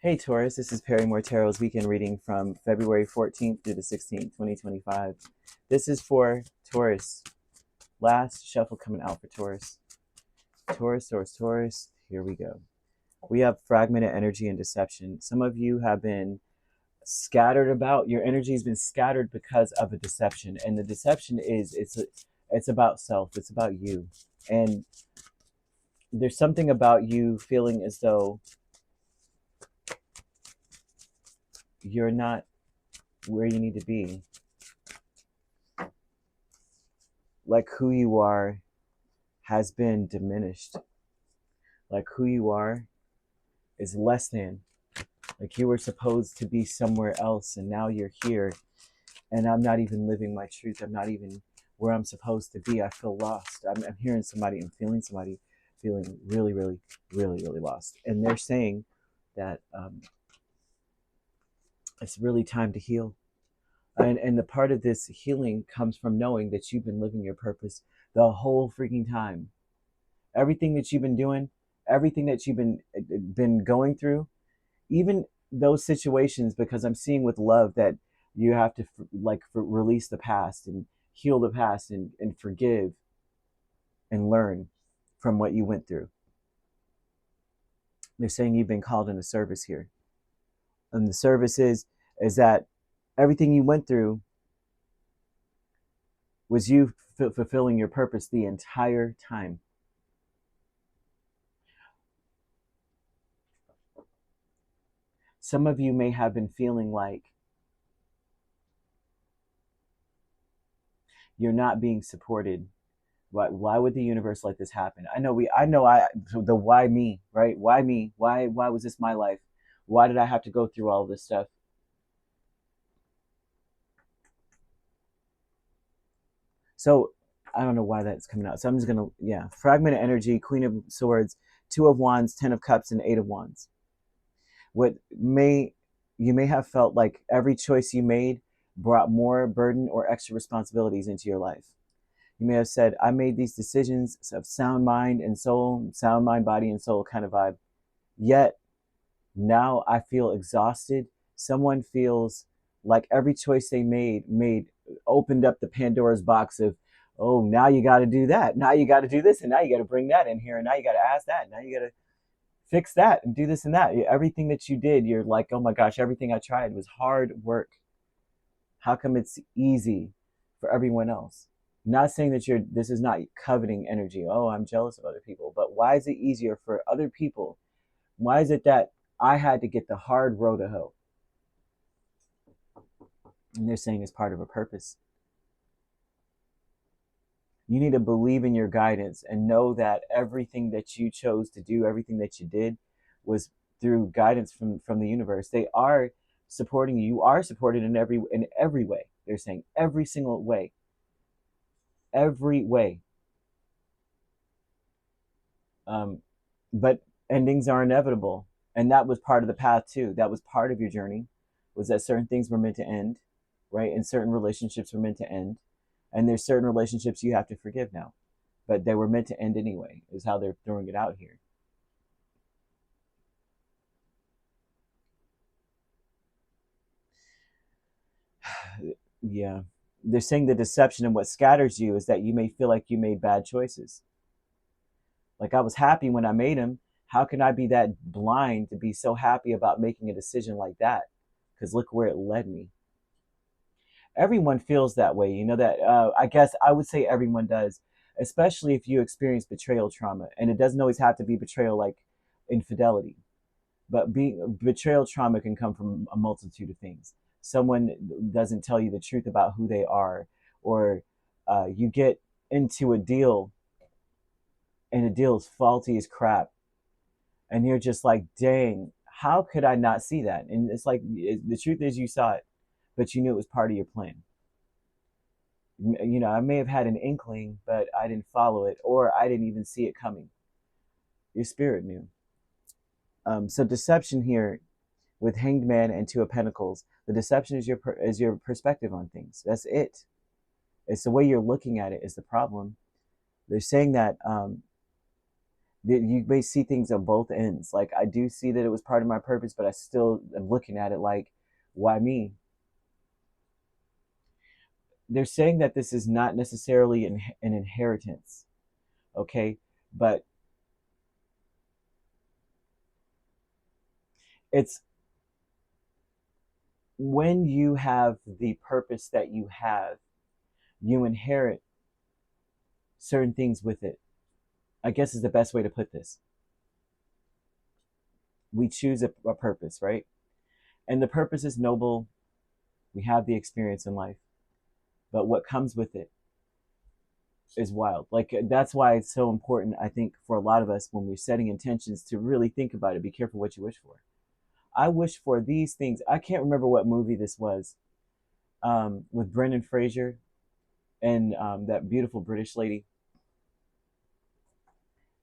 Hey Taurus, this is Perrymore Tarot's weekend reading from February 14th through the 16th, 2025. This is for Taurus. Last shuffle coming out for Taurus. Taurus. Here we go. We have fragmented energy and deception. Some of you have been scattered about. Your energy has been scattered because of a deception. And the deception is, it's about self. It's about you. And there's something about you feeling as though you're not where you need to be. Like who you are has been diminished. Like who you are is less than. Like you were supposed to be somewhere else and now you're here and I'm not even living my truth. I'm not even where I'm supposed to be. I feel lost. I'm hearing somebody and feeling somebody feeling really lost. And they're saying that it's really time to heal. And the part of this healing comes from knowing that you've been living your purpose the whole freaking time. Everything that you've been doing, everything that you've been going through, even those situations, because I'm seeing with love that you have to release the past and heal the past and forgive and learn from what you went through. They're saying you've been called into service here. And the service is that everything you went through was you fulfilling your purpose the entire time. Some of you may have been feeling like you're not being supported. Why would the universe let this happen? The why me, right? Why me? Why was this my life? Why did I have to go through all this stuff? So I don't know why that's coming out. So I'm just going to, fragmented energy, Queen of Swords, Two of Wands, 10 of Cups, and 8 of Wands. You may have felt like every choice you made brought more burden or extra responsibilities into your life. You may have said, I made these decisions of sound mind and soul, sound mind, body, and soul kind of vibe. Yet now I feel exhausted. Someone feels like every choice they made opened up the Pandora's box of, oh, now you got to do that. Now you got to do this. And now you got to bring that in here. And now you got to ask that. Now you got to fix that and do this and that. Everything that you did, you're like, oh my gosh, everything I tried was hard work. How come it's easy for everyone else? Not saying that this is not coveting energy. Oh, I'm jealous of other people. But why is it easier for other people? Why is it that I had to get the hard road to hoe? And they're saying it's part of a purpose. You need to believe in your guidance and know that everything that you chose to do, everything that you did was through guidance from the universe. They are supporting you. You are supported in every way. They're saying every single way. Every way. But endings are inevitable. And that was part of the path too. That was part of your journey, was that certain things were meant to end, right? And certain relationships were meant to end. And there's certain relationships you have to forgive now. But they were meant to end anyway, is how they're throwing it out here. Yeah. They're saying the deception and what scatters you is that you may feel like you made bad choices. Like I was happy when I made them. How can I be that blind to be so happy about making a decision like that? Because look where it led me. Everyone feels that way. You know that, I guess I would say everyone does, especially if you experience betrayal trauma. And it doesn't always have to be betrayal like infidelity. But betrayal trauma can come from a multitude of things. Someone doesn't tell you the truth about who they are, or you get into a deal and the deal is faulty as crap. And you're just like, dang, how could I not see that? And it's like, the truth is you saw it, but you knew it was part of your plan. You know, I may have had an inkling, but I didn't follow it, or I didn't even see it coming. Your spirit knew. So deception here with Hanged Man and Two of Pentacles. The deception is your perspective on things. That's it. It's the way you're looking at it is the problem. They're saying that You may see things on both ends. Like, I do see that it was part of my purpose, but I still am looking at it like, why me? They're saying that this is not necessarily an inheritance, okay? But it's when you have the purpose that you have, you inherit certain things with it. I guess is the best way to put this. We choose a purpose, right? And the purpose is noble. We have the experience in life, but what comes with it is wild. Like, that's why it's so important, I think, for a lot of us when we're setting intentions to really think about it. Be careful what you wish for. I wish for these things. I can't remember what movie this was, with Brendan Fraser and that beautiful British lady,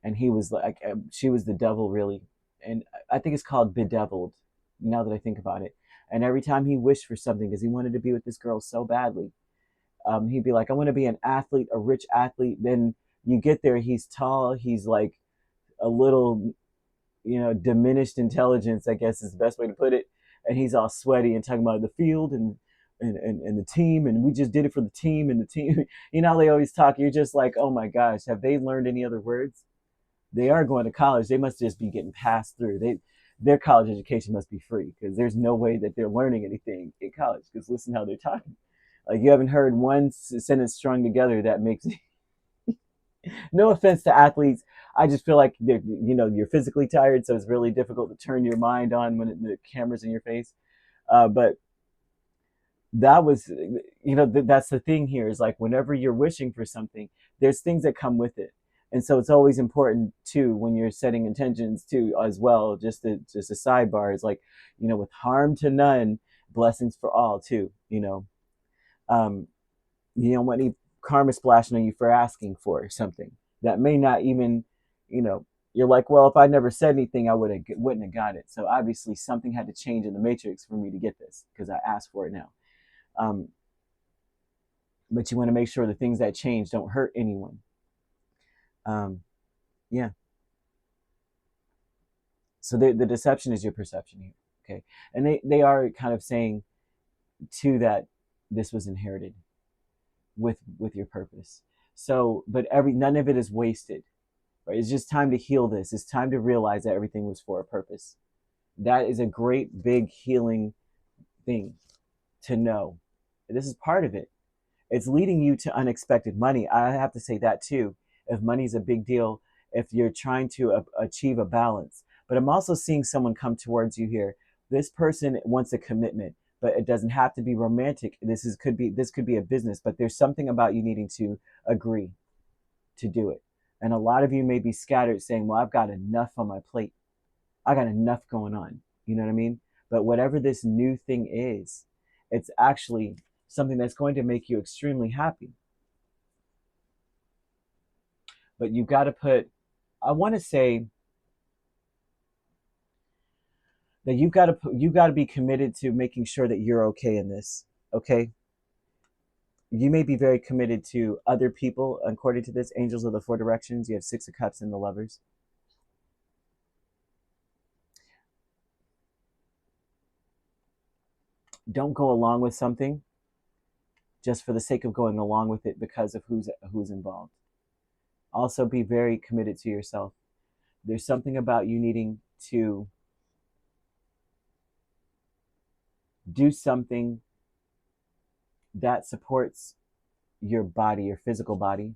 and he was like, she was the devil, really. And I think it's called Bedeviled. Now that I think about it, and every time he wished for something because he wanted to be with this girl so badly, he'd be like, I want to be an athlete, a rich athlete. Then you get there, he's tall, he's like a little, diminished intelligence, I guess is the best way to put it. And he's all sweaty and talking about the field and the team, and we just did it for the team and the team. They always talk. You're just like, oh my gosh, have they learned any other words? They are going to college. They must just be getting passed through. Their college education must be free, because there's no way that they're learning anything in college, because listen how they're talking. Like, you haven't heard one sentence strung together that makes no offense to athletes. I just feel like you're physically tired, so it's really difficult to turn your mind on when the camera's in your face. But that was, that's the thing here, is like, whenever you're wishing for something, there's things that come with it. And so it's always important too, when you're setting intentions too, as well, just a sidebar, is like, with harm to none, blessings for all too. Um, you don't want any karma splashing on you for asking for something that may not even, you're like, well, if I never said anything, I wouldn't have got it. So obviously something had to change in the matrix for me to get this, because I asked for it now. But you want to make sure the things that change don't hurt anyone. Yeah. So the deception is your perception here. Okay. And they are kind of saying too that this was inherited with your purpose. So, but none of it is wasted, right? It's just time to heal this. It's time to realize that everything was for a purpose. That is a great big healing thing to know. This is part of it. It's leading you to unexpected money. I have to say that too. If money's a big deal, if you're trying to achieve a balance. But I'm also seeing someone come towards you here. This person wants a commitment, but it doesn't have to be romantic. This could be a business, but there's something about you needing to agree to do it. And a lot of you may be scattered saying, well, I've got enough on my plate. I got enough going on. You know what I mean? But whatever this new thing is, it's actually something that's going to make you extremely happy. But you've got to I want to say that you've got to be committed to making sure that you're okay in this. Okay? You may be very committed to other people. According to this, Angels of the Four Directions, you have Six of Cups and the Lovers. Don't go along with something just for the sake of going along with it because of who's involved. Also, be very committed to yourself. There's something about you needing to do something that supports your body, your physical body.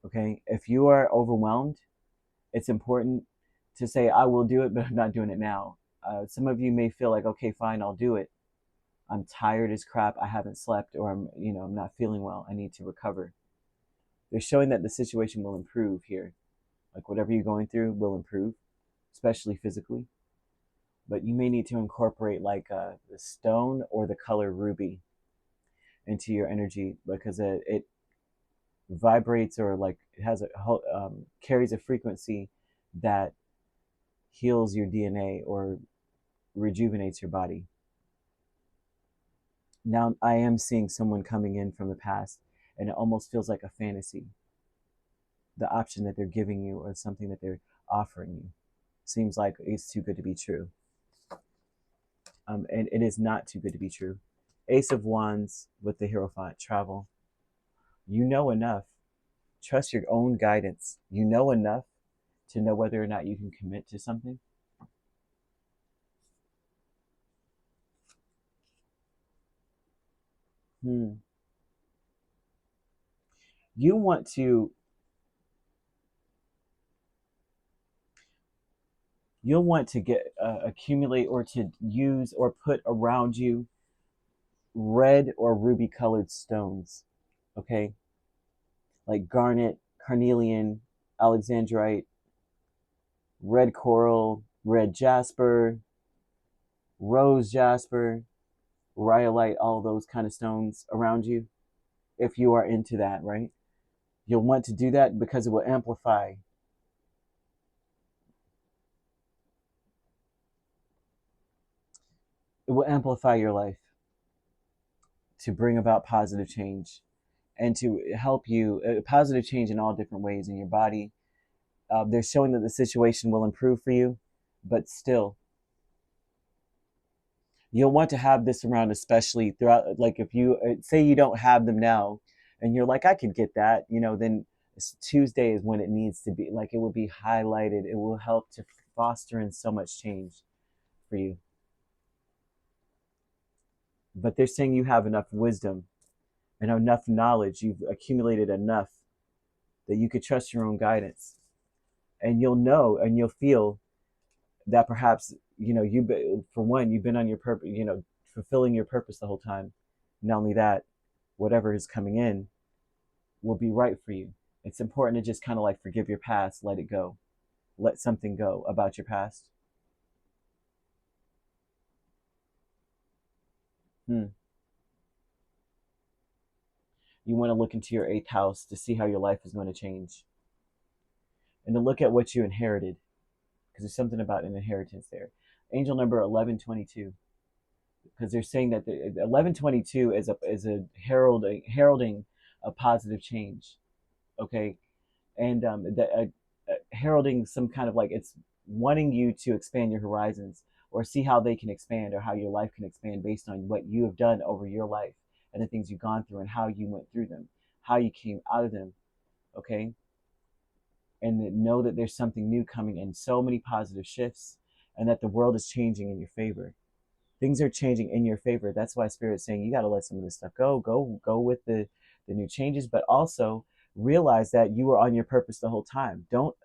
Okay? If you are overwhelmed, it's important to say, I will do it, but I'm not doing it now. Some of you may feel like, okay, fine, I'll do it. I'm tired as crap. I haven't slept, or I'm not feeling well. I need to recover. They're showing that the situation will improve here. Like, whatever you're going through will improve, especially physically. But you may need to incorporate like the stone or the color ruby into your energy, because it vibrates, or like it has carries a frequency that heals your DNA or rejuvenates your body. Now I am seeing someone coming in from the past, and it almost feels like a fantasy. the option that they're giving you or something that they're offering you. Seems like it's too good to be true. And it is not too good to be true. Ace of Wands with the Hierophant, travel. You know enough. Trust your own guidance. You know enough to know whether or not you can commit to something. You want to, you'll want to get accumulate or to use or put around you red or ruby colored stones, okay, like garnet, carnelian, alexandrite, red coral, red jasper, rose jasper, rhyolite, all those kind of stones around you, if you are into that, right? You'll want to do that because it will amplify. It will amplify your life to bring about positive change and to help you, positive change in all different ways in your body. They're showing that the situation will improve for you, but still, you'll want to have this around, especially throughout. Like if you say you don't have them now, and you're like, I could get that, then Tuesday is when it needs to be. Like it will be highlighted. It will help to foster in so much change for you. But they're saying you have enough wisdom and enough knowledge. You've accumulated enough that you could trust your own guidance, and you'll know and you'll feel that perhaps for one, you've been on your purpose, fulfilling your purpose the whole time. Not only that, whatever is coming in will be right for you. It's important to just kind of like forgive your past, let it go, let something go about your past. You want to look into your 8th house to see how your life is going to change, and to look at what you inherited, because there's something about an inheritance there. Angel number 1122, because they're saying that the 1122 is a heralding a positive change, okay, and heralding some kind of, like, it's wanting you to expand your horizons or see how they can expand or how your life can expand based on what you have done over your life and the things you've gone through and how you went through them, how you came out of them, okay, and know that there's something new coming and so many positive shifts, and that the world is changing in your favor. Things are changing in your favor. That's why Spirit's saying you got to let some of this stuff go with the new changes, but also realize that you were on your purpose the whole time. Don't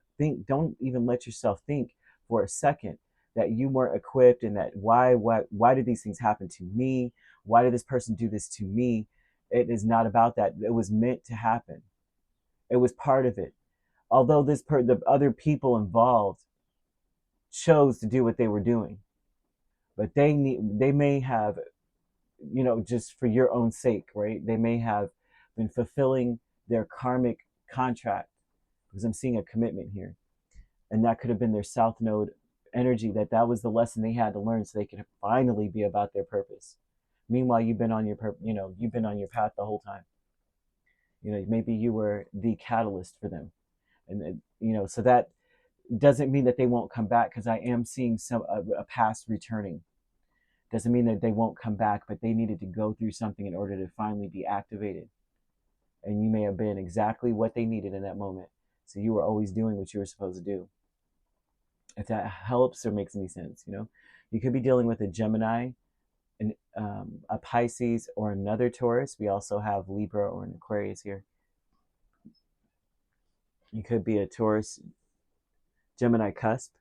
even let yourself think for a second that you weren't equipped, and that why did these things happen to me? Why did this person do this to me? It is not about that. It was meant to happen. It was part of it. Although the other people involved chose to do what they were doing, but they may have, just for your own sake, right? They may have been fulfilling their karmic contract, because I'm seeing a commitment here, and that could have been their South Node energy. That was the lesson they had to learn, so they could finally be about their purpose. Meanwhile, you've been on your you've been on your path the whole time. Maybe you were the catalyst for them, and so that doesn't mean that they won't come back, because I am seeing a past returning. Doesn't mean that they won't come back, but they needed to go through something in order to finally be activated. And you may have been exactly what they needed in that moment. So you were always doing what you were supposed to do. If that helps or makes any sense, you could be dealing with a Gemini, a Pisces, or another Taurus. We also have Libra or an Aquarius here. You could be a Taurus, Gemini cusp.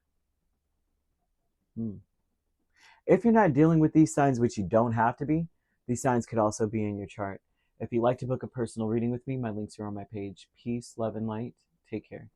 If you're not dealing with these signs, which you don't have to be, these signs could also be in your chart. If you'd like to book a personal reading with me, my links are on my page. Peace, love, and light. Take care.